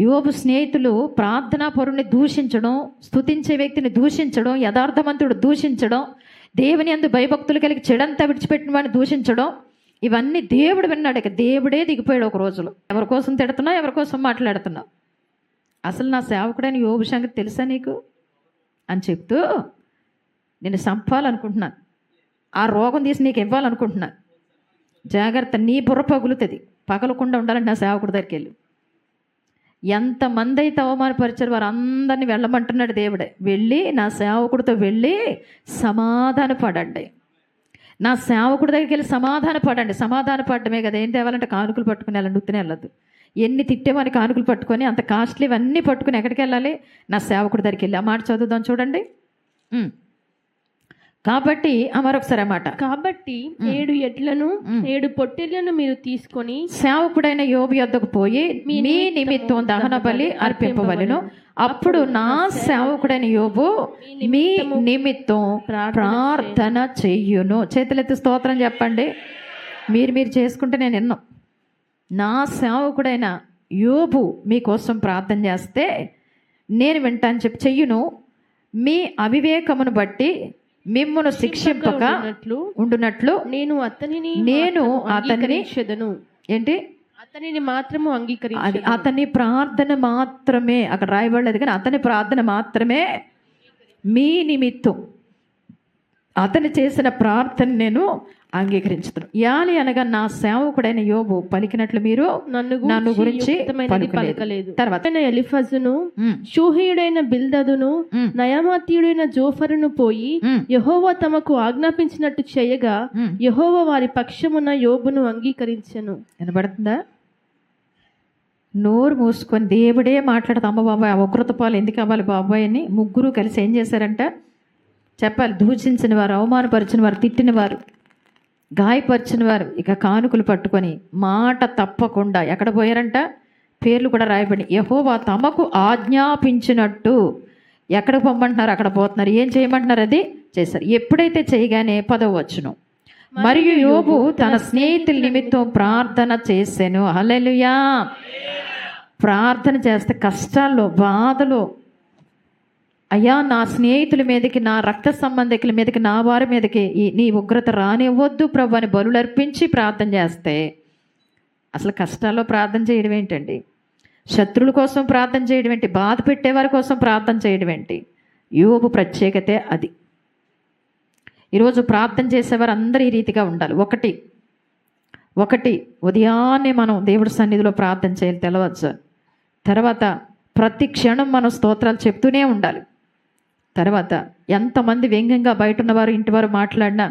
యోబు స్నేహితులు ప్రార్థనా పరుని దూషించడం, స్తుతించే వ్యక్తిని దూషించడం, యథార్థవంతుడు దూషించడం, దేవుని యందు భయభక్తులు కలిగి చెడంతా విడిచిపెట్టిన వాడిని దూషించడం, ఇవన్నీ దేవుడు విన్నాడు. ఇక దేవుడే దిగిపోయాడు ఒక రోజులో. ఎవరి కోసం తిడుతున్నావు, ఎవరి కోసం మాట్లాడుతున్నావు? అసలు నా సేవకుడైన యోబు సంగతి తెలుసా నీకు అని చెప్తూ నేను చంపాలనుకుంటున్నాను, ఆ రోగం తీసి నీకు ఇవ్వాలనుకుంటున్నాను, జాగ్రత్త, నీ బుర్ర పగులుతుంది, పగలకుండా ఉండాలంటే నా సేవకుడి దగ్గరికి వెళ్ళి. ఎంతమంది అయితే అవమానపరిచారు వారు అందరినీ వెళ్ళమంటున్నాడు దేవుడే. వెళ్ళి నా సేవకుడితో వెళ్ళి సమాధాన పడండి, నా సేవకుడి దగ్గరికి వెళ్ళి సమాధాన పడండి. సమాధాన పడడమే కదా, ఏం తేవాలంటే కానుకలు పట్టుకుని వెళ్ళండి, ఉత్తినే వెళ్ళదు. ఎన్ని తిట్టేమని కానుకలు పట్టుకొని అంత కాస్ట్లీ ఇవన్నీ పట్టుకుని ఎక్కడికి వెళ్ళాలి? నా సేవకుడి దగ్గరికి వెళ్ళి. ఆ మాట చదువుదాం చూడండి. కాబట్టి మరొకసారి అన్నమాట, కాబట్టి 7 ఎడ్లను 7 పొట్టేళ్లను మీరు తీసుకొని సేవకుడైన యోబు యొద్దకు పోయి మీ నిమిత్తం దహన బలి అర్పింపవలెను. అప్పుడు నా సేవకుడైన యోబు మీ నిమిత్తం ప్రార్థన చెయ్యును. చేతులెత్తి స్తోత్రం చెప్పండి. మీరు చేసుకుంటే నేను ఎన్నో. నా సేవకుడైన యోబు మీకోసం ప్రార్థన చేస్తే నేను వింటాను చెప్పి చెయ్యును. మీ అవివేకమును బట్టి మిమ్మును శిక్షింపక ఉండునట్లు నేను అతనిని ఏంటి అతనిని మాత్రము అంగీకరించి, అతని ప్రార్థన మాత్రమే, అక్కడ రాయబడలేదు కానీ అతని ప్రార్థన మాత్రమే మీ నిమిత్తం అతను చేసిన ప్రార్థన నేను అంగీకరించుతాను. యాలి అనగా నా సేవకుడైన యోబు పలికినట్లు మీరు నన్ను గురించి పలకలేదు. తర్వాత ఎలిఫజును షూహీయుడైన బిల్దదును నయమాతీయుడైన జోఫరును పోయి యెహోవా తమకు ఆజ్ఞాపించినట్టు చేయగా యెహోవా వారి పక్షమున యోబును అంగీకరించెను. వినబడుతుందా? నోరు మూసుకొని దేవుడే మాట్లాడతా, అమ్మ బాబాయ్ ఆ ఉగ్రత పాలు ఎందుకు అవ్వాలి బాబాయ్ అని ముగ్గురు కలిసి ఏం చేశారంట చెప్పాలి. దూషించిన వారు, అవమానపరిచిన వారు, తిట్టిన వారు, గాయపరిచిన వారు ఇక కానుకలు పట్టుకొని మాట తప్పకుండా ఎక్కడ పోయారంట? పేర్లు కూడా రాయబడి యెహోవా తమకు ఆజ్ఞాపించినట్టు ఎక్కడ పొమ్మంటున్నారు అక్కడ పోతున్నారు. ఏం చేయమంటున్నారు అది చేశారు. ఎప్పుడైతే చేయగానే 10వ వచనం, మరియు యోబు తన స్నేహితుల నిమిత్తం ప్రార్థన చేశాను. హల్లెలూయా. ప్రార్థన చేస్తే కష్టాల్లో, బాధలో, అయ్యా నా స్నేహితుల మీదకి, నా రక్త సంబంధికుల మీదకి, నా వారి మీదకి నీ ఉగ్రత రానివ్వద్దు ప్రభు అని బలులు అర్పించి ప్రార్థన చేస్తే, అసలు కష్టాల్లో ప్రార్థన చేయడం ఏంటండి? శత్రువుల కోసం ప్రార్థన చేయడం ఏంటి? బాధ పెట్టేవారి కోసం ప్రార్థన చేయడం ఏంటి? యోబు ప్రత్యేకతే అది. ఈరోజు ప్రార్థన చేసేవారు అందరూ ఈ రీతిగా ఉండాలి. ఒకటి ఉదయాన్నే మనం దేవుడి సన్నిధిలో ప్రార్థన చేయాలి తెలవచ్చు. తర్వాత ప్రతి క్షణం మనం స్తోత్రాలు చెప్తూనే ఉండాలి. తర్వాత ఎంతమంది వ్యంగ్యంగా బయట ఉన్నవారు ఇంటి వారు మాట్లాడినా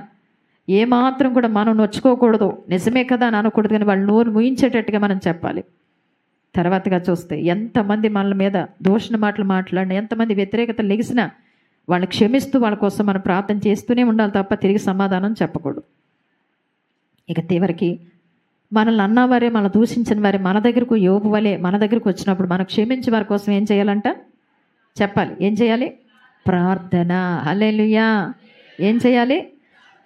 ఏమాత్రం కూడా మనం నొచ్చుకోకూడదు. నిజమే కదా అని అనకూడదు, కానీ వాళ్ళు నోరు ముయించేటట్టుగా మనం చెప్పాలి. తర్వాతగా చూస్తే ఎంతమంది మన మీద దూషణ మాటలు మాట్లాడినా, ఎంతమంది వ్యతిరేకత లెగిసినా వాళ్ళని క్షమిస్తూ వాళ్ళ కోసం మనం ప్రార్థన చేస్తూనే ఉండాలి తప్ప తిరిగి సమాధానం చెప్పకూడదు. ఇక చివరికి మనల్ని అన్నవారే, మనల్ని దూషించిన వారే మన దగ్గరకు యోబు వలె మన దగ్గరకు వచ్చినప్పుడు మనం క్షమించి వారి కోసం ఏం చేయాలంట చెప్పాలి. ఏం చేయాలి? ప్రార్థన. హల్లెలూయా. ఏం చేయాలి?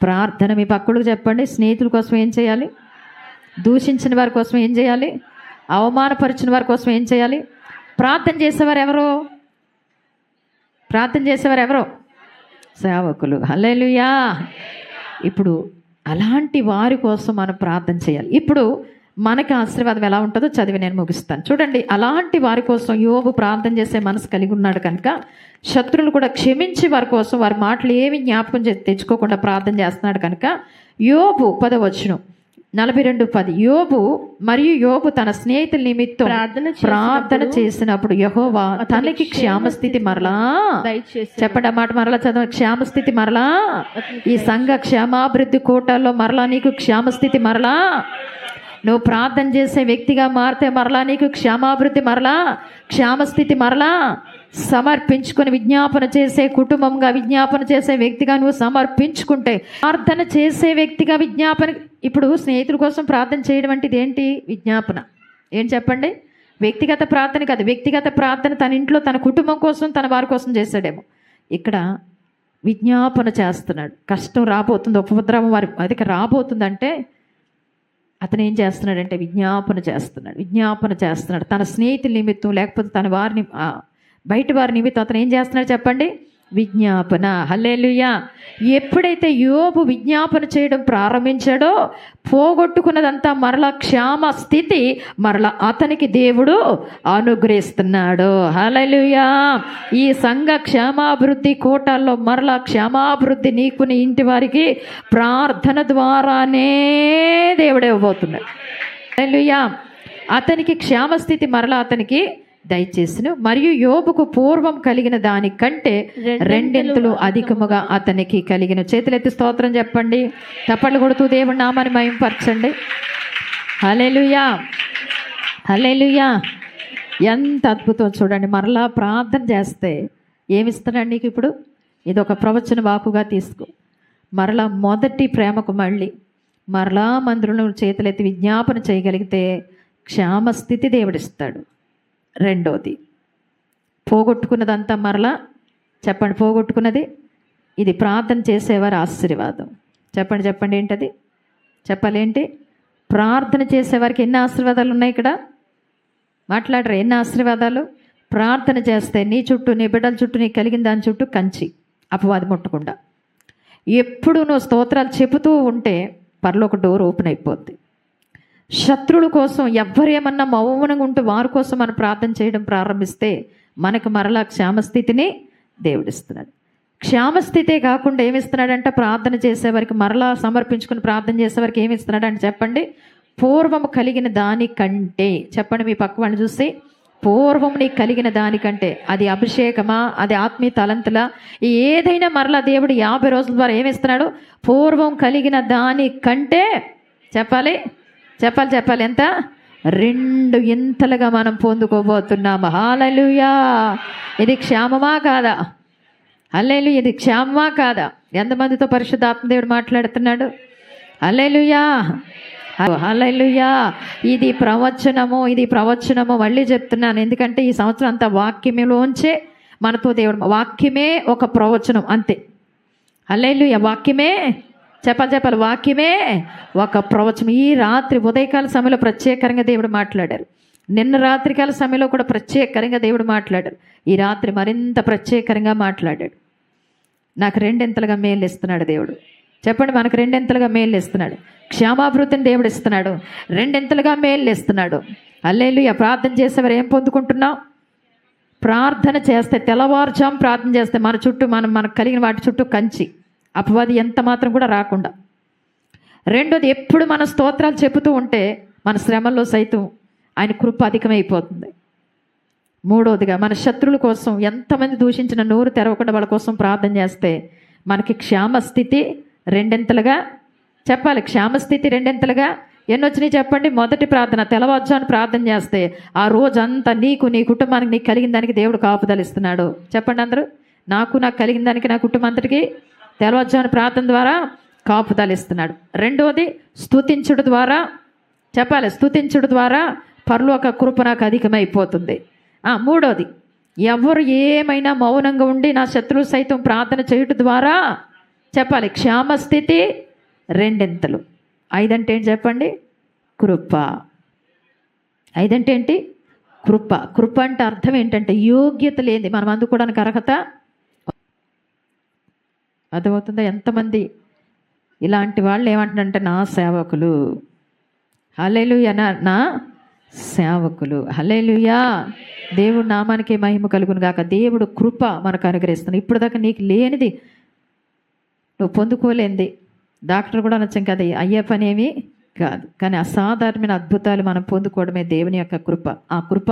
ప్రార్థన. మీ పక్కలకు చెప్పండి. స్నేహితుల కోసం ఏం చేయాలి? దూషించిన వారి కోసం ఏం చేయాలి? అవమానపరిచిన వారి కోసం ఏం చేయాలి? ప్రార్థన చేసేవారు ఎవరో? ప్రార్థన చేసేవారు ఎవరో? సేవకులు. హల్లెలూయా. ఇప్పుడు అలాంటి వారి కోసం మనం ప్రార్థన చేయాలి. ఇప్పుడు మనకి ఆశీర్వాదం ఎలా ఉంటుందో చదివి నేను ముగిస్తాను. చూడండి, అలాంటి వారి కోసం యోబు ప్రార్థన చేసే మనసు కలిగి ఉన్నాడు కనుక శత్రువులు కూడా క్షమించి వారి కోసం వారి మాటలు ఏమి జ్ఞాపకం తెచ్చుకోకుండా ప్రార్థన చేస్తున్నాడు కనుక యోబు 10వ వచనం 42:10, యోబు తన స్నేహితుల నిమిత్తం ప్రార్థన చేసినప్పుడు యెహోవా తనకి క్షేమస్థితి మరలా చెప్పండి. ఆ మాట మరలా చదవ. క్షేమస్థితి మరలా, ఈ సంఘ క్షేమాభివృద్ధి కోటాల్లో మరలా నీకు క్షేమస్థితి మరలా, నువ్వు ప్రార్థన చేసే వ్యక్తిగా మారితే మరలా నీకు క్షేమాభివృద్ధి మరలా, క్షేమస్థితి మరలా, సమర్పించుకొని విజ్ఞాపన చేసే కుటుంబంగా, విజ్ఞాపన చేసే వ్యక్తిగా నువ్వు సమర్పించుకుంటే, ప్రార్థన చేసే వ్యక్తిగా విజ్ఞాపన. ఇప్పుడు స్నేహితుల కోసం ప్రార్థన చేయడం అంటే ఇదేంటి? విజ్ఞాపన. ఏం చెప్పండి? వ్యక్తిగత ప్రార్థన కాదు. వ్యక్తిగత ప్రార్థన తన ఇంట్లో తన కుటుంబం కోసం, తన వారి కోసం చేశాడేమో. ఇక్కడ విజ్ఞాపన చేస్తున్నాడు. కష్టం రాబోతుంది, ఉపద్రవం వారి అదికి రాబోతుందంటే అతను ఏం చేస్తున్నాడంటే విజ్ఞాపన చేస్తున్నాడు తన స్నేహితుల నిమిత్తం, లేకపోతే తన వారిని బయట వారి నిమిత్తం అతను ఏం చేస్తున్నాడు చెప్పండి? విజ్ఞాపన. హల్లెలూయా. ఎప్పుడైతే యోబు విజ్ఞాపన చేయడం ప్రారంభించాడో పోగొట్టుకున్నదంతా మరలా క్షేమ స్థితి మరలా అతనికి దేవుడు అనుగ్రహిస్తున్నాడు. హల్లెలూయా. ఈ సంఘ క్షేమాభివృద్ధి కూటాల్లో మరలా క్షేమాభివృద్ధి నీకు నీ ఇంటి వారికి ప్రార్థన ద్వారానే దేవుడు ఇవ్వబోతున్నాడు. హల్లెలూయా. అతనికి క్షేమస్థితి మరలా అతనికి దయచేసిన, మరియు యోబుకు పూర్వం కలిగిన దానికంటే రెండింతలు అధికముగా అతనికి కలిగిన. చేతులెత్తి స్తోత్రం చెప్పండి. చప్పట్లు కొడుతూ దేవుడి నామాన్ని మహిమపరచండి. హల్లెలూయా, హల్లెలూయా. ఎంత అద్భుతం చూడండి. మరలా ప్రార్థన చేస్తే ఏమిస్తున్నాడు నీకు? ఇప్పుడు ఇది ఒక ప్రవచన వాకుగా తీసుకో. మరలా మొదటి ప్రేమకు మరలా మందిరంలో చేతులెత్తి విజ్ఞాపన చేయగలిగితే క్షేమస్థితి దేవుడిస్తాడు. రెండోది, పోగొట్టుకున్నదంతా మరలా చెప్పండి. పోగొట్టుకున్నది ఇది ప్రార్థన చేసేవారు ఆశీర్వాదం. చెప్పండి ఏంటది? చెప్పాలేంటి? ప్రార్థన చేసేవారికి ఎన్ని ఆశీర్వాదాలు ఉన్నాయి ఇక్కడ? మాట్లాడరు. ఎన్ని ఆశీర్వాదాలు? ప్రార్థన చేస్తే నీ చుట్టూ, నీ బిడ్డల చుట్టూ, నీకు కలిగిన దాని చుట్టూ కంచి, అపవాది ముట్టకుండా. ఎప్పుడు నువ్వు స్తోత్రాలు చెబుతూ ఉంటే పరలోక డోర్ ఓపెన్ అయిపోద్ది. శత్రువుల కోసం ఎవ్వరేమన్నా మౌనంగా ఉంటూ వారి కోసం మనం ప్రార్థన చేయడం ప్రారంభిస్తే మనకు మరలా క్షేమస్థితిని దేవుడిస్తున్నాడు. క్షేమస్థితే కాకుండా ఏమిస్తున్నాడంటే ప్రార్థన చేసేవారికి, మరలా సమర్పించుకుని ప్రార్థన చేసేవారికి ఏమిస్తున్నాడంటే చెప్పండి? పూర్వము కలిగిన దానికంటే. చెప్పండి మీ పక్క వాళ్ళని చూసి, పూర్వం నీకు కలిగిన దానికంటే. అది అభిషేకమా, అది ఆత్మీయ తలంతులా, ఏదైనా మరలా దేవుడు 50 రోజుల ద్వారా ఏమిస్తున్నాడు? పూర్వం కలిగిన దానికంటే చెప్పాలి. ఎంత? 2 ఇంతలుగా మనం పొందుకోబోతున్నాము. హల్లెలూయా. ఇది క్షేమమా కాదా? హల్లెలూయా. ఇది క్షేమమా కాదా? ఎంతమందితో పరిశుద్ధాత్మ దేవుడు మాట్లాడుతున్నాడు? హల్లెలూయా, హల్లెలూయా. ఇది ప్రవచనము మళ్ళీ చెప్తున్నాను. ఎందుకంటే ఈ సంవత్సరం అంతా వాక్యములోంచే మనతో దేవుడు, వాక్యమే ఒక ప్రవచనం అంతే. హల్లెలూయా. వాక్యమే చెప్పాలి. వాక్యమే ఒక ప్రవచనం. ఈ రాత్రి ఉదయకాల సమయంలో ప్రత్యేకంగా దేవుడు మాట్లాడారు. నిన్న రాత్రికాల సమయంలో కూడా ప్రత్యేకంగా దేవుడు మాట్లాడారు. ఈ రాత్రి మరింత ప్రత్యేకంగా మాట్లాడాడు. నాకు 2 ఇంతలుగా మేలు ఇస్తున్నాడు దేవుడు. చెప్పండి, మనకు 2 ఇంతలుగా మేలు ఇస్తున్నాడు. క్షేమాభివృద్ధిని దేవుడు ఇస్తున్నాడు. 2 ఇంతలుగా మేలు ఇస్తున్నాడు. హల్లెలూయా. ప్రార్థన చేసేవారు ఏం పొందుకుంటున్నాం? ప్రార్థన చేస్తే, తెల్లవారుజాము ప్రార్థన చేస్తే మన చుట్టూ, మనకు కలిగిన వాటి చుట్టూ కంచి, అపవాది ఎంత మాత్రం కూడా రాకుండా. రెండోది, ఎప్పుడు మన స్తోత్రాలు చెబుతూ ఉంటే మన శ్రమల్లో సైతం ఆయన కృప అధికమైపోతుంది. మూడోదిగా, మన శత్రువుల కోసం ఎంతమంది దూషించిన నోరు తెరవకుండా వాళ్ళ కోసం ప్రార్థన చేస్తే మనకి క్షేమస్థితి 2 ఇంతలుగా చెప్పాలి. క్షేమస్థితి 2 ఇంతలుగా ఎన్నొచ్చినాయి చెప్పండి? మొదటి ప్రార్థన, తెల్లవారుజామున ప్రార్థన చేస్తే ఆ రోజంతా నీకు, నీ కుటుంబానికి, నీకు కలిగిన దానికి దేవుడు కాపుదలిస్తున్నాడు. చెప్పండి అందరూ. నాకు కలిగిన దానికి, నా కుటుంబం అంతటికి తెల్లవారుజామున ప్రార్థన ద్వారా కాపుదలిస్తున్నాడు. రెండోది, స్తుతించుడు ద్వారా చెప్పాలి. స్తుతించుడు ద్వారా పరలోక కృప నాకు అధికమైపోతుంది. మూడోది, ఎవరు ఏమైనా మౌనంగా ఉండి నా శత్రువు సైతం ప్రార్థన చేయుట ద్వారా చెప్పాలి క్షేమస్థితి 2 ఇంతలు. 5 అంటే ఏంటి చెప్పండి? కృప. 5 అంటే ఏంటి? కృప. కృప అంటే అర్థం ఏంటంటే యోగ్యత లేని మనం అందుకోవడానికి అర్హత. అర్థమవుతుందా? ఎంతమంది ఇలాంటి వాళ్ళు ఏమంటారంటే నా సేవకులు. హల్లెలూయా. నా సేవకులు. హల్లెలూయా. దేవుడు నామానికి మహిమ కలుగును గాక. దేవుడు కృప మనకు అనుగ్రహిస్తున్నాడు. ఇప్పుడు దాకా నీకు లేనిది, నువ్వు పొందుకోలేనిది డాక్టర్ కూడా అనొచ్చాం కదా, అయ్యే పని ఏమీ కాదు. కానీ అసాధారణమైన అద్భుతాలు మనం పొందుకోవడమే దేవుని యొక్క కృప. ఆ కృప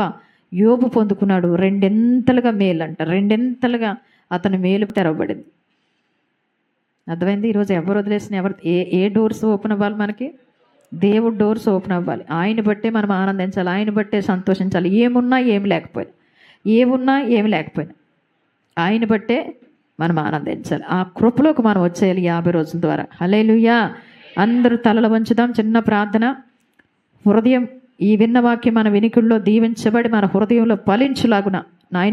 యోబు పొందుకున్నాడు. 2 ఇంతలుగా మేలు అంట. 2 ఇంతలుగా అతని మేలు తెరవబడింది. అర్థమైంది? ఈరోజు ఎవరు వదిలేసిన, ఎవరు ఏ డోర్స్ ఓపెన్ అవ్వాలి? మనకి దేవుడు డోర్స్ ఓపెన్ అవ్వాలి. ఆయన బట్టే మనం ఆనందించాలి, ఆయన బట్టే సంతోషించాలి. ఏమున్నా ఏమి లేకపోయినా, ఏమున్నా ఏమి లేకపోయినా ఆయన బట్టే మనం ఆనందించాలి. ఆ కృపలోకి మనం వచ్చేయాలి 50 రోజుల ద్వారా. హల్లెలూయా. అందరూ తలలు వంచుదాం. చిన్న ప్రార్థన. హృదయం, ఈ విన్న వాక్యం మన వినికిడిలో దీవించబడి మన హృదయంలో ఫలించులాగున నాయన